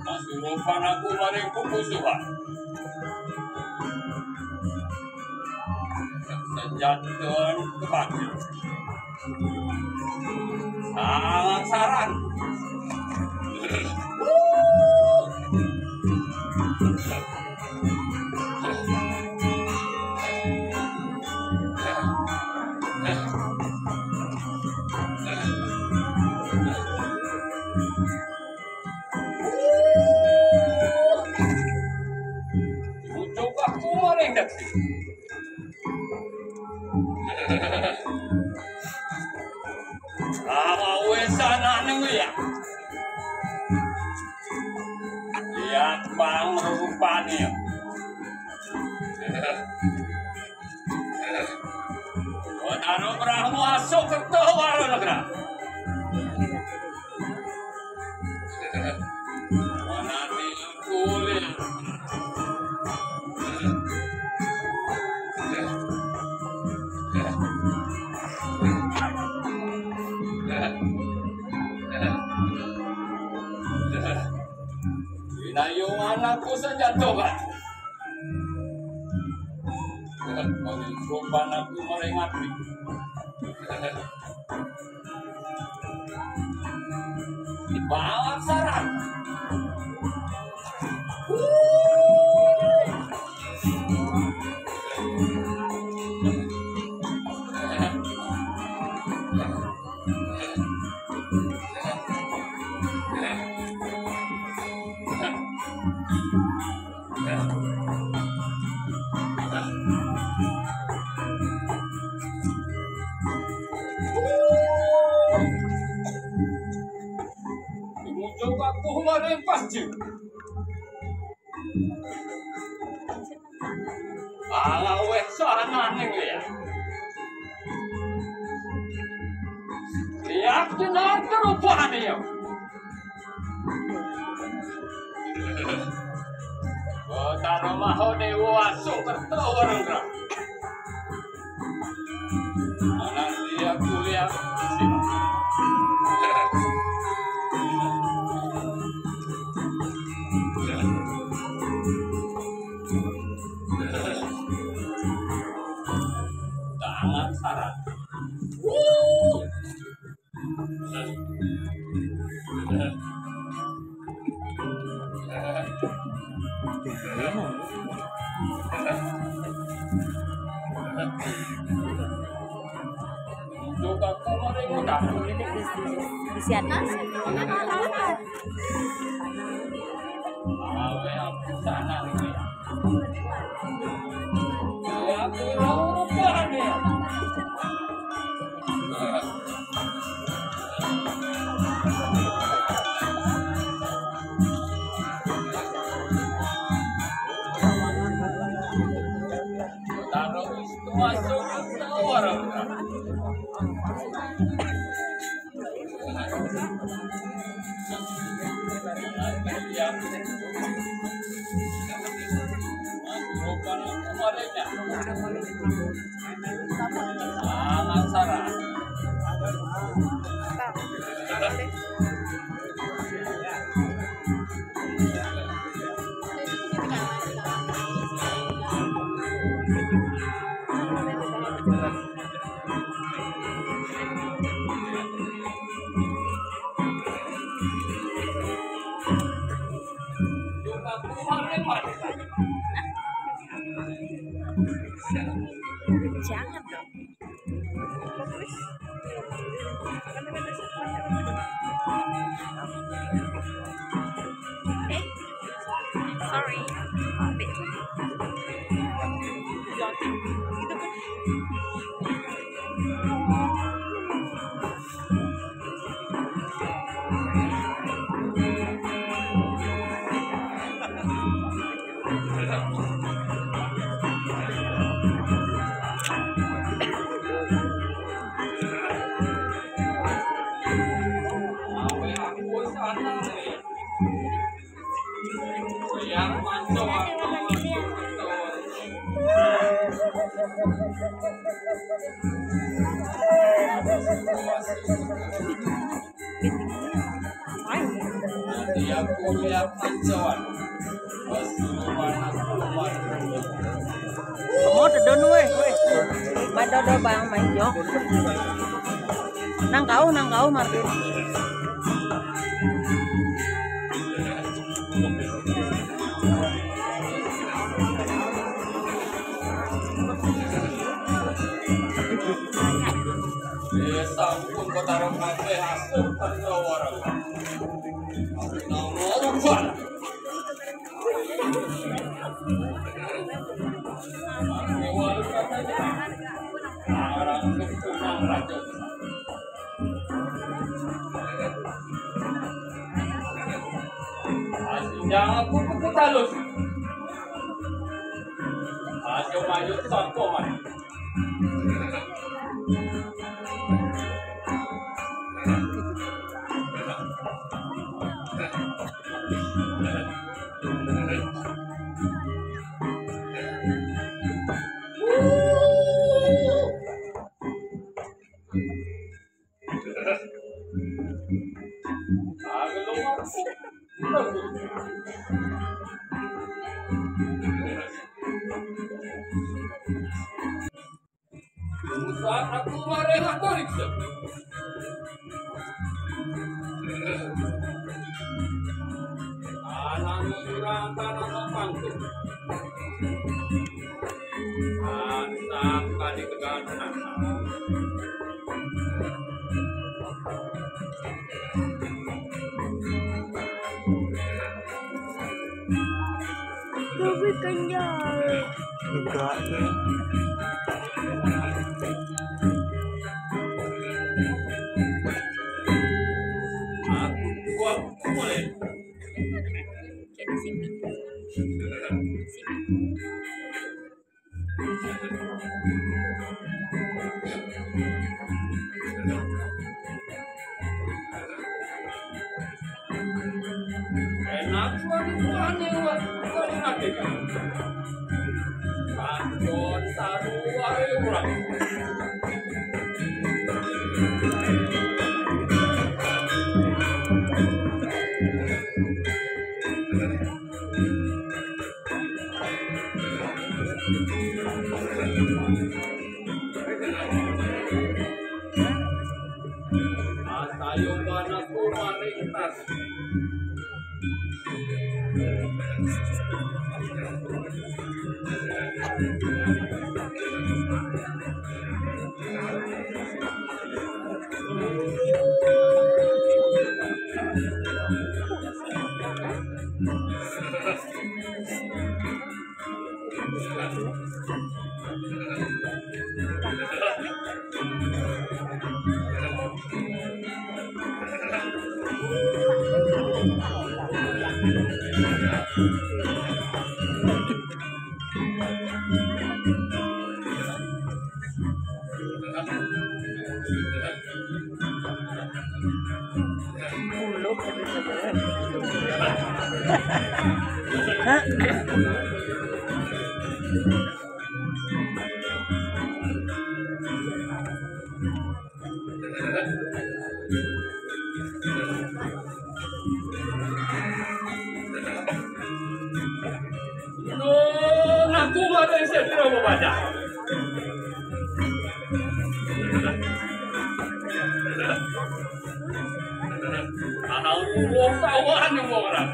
Masurupan aku maring kukusuhan. Senjatuan kepanggil. Sangat saran. Lihat bang rupanya. Anu berah masuk ke tawar negara. Mana ni kulit. Inayong anakku senjatuhan. Rupan aku meringati. Dibawa saran. Aku maring pasti. Alawe sana ning ya. Lihat jenar rupanya ya. Kota maho dewa sukerto warenggra. Anak dia kuliah. Sangat sarat. Juga kemarin mudah. Di sana. Awe aku sana ni. Aku lupa ni. Taruh itu masuk ke orang. Sangat saran. Jangan dong. Sorry. Yang manco dia punya pancauan pasuruan akuan Kamu tedon weh. Madodo bang mayo. Nang kau Martin. desa pun kotarong kafe asup pancawarang nomor buat jangan kuku talus. Ayo maju sangkoman. Aku marah torik. Anak surang tanah panggung. Anak kali teganan. Tapi kenyal. Enggak. Enak tuan nanti. Panjon saruai urang. Ayo panakku marintas. Aku ada yang saya tidak mau baca. Aku tawan yang mau orang.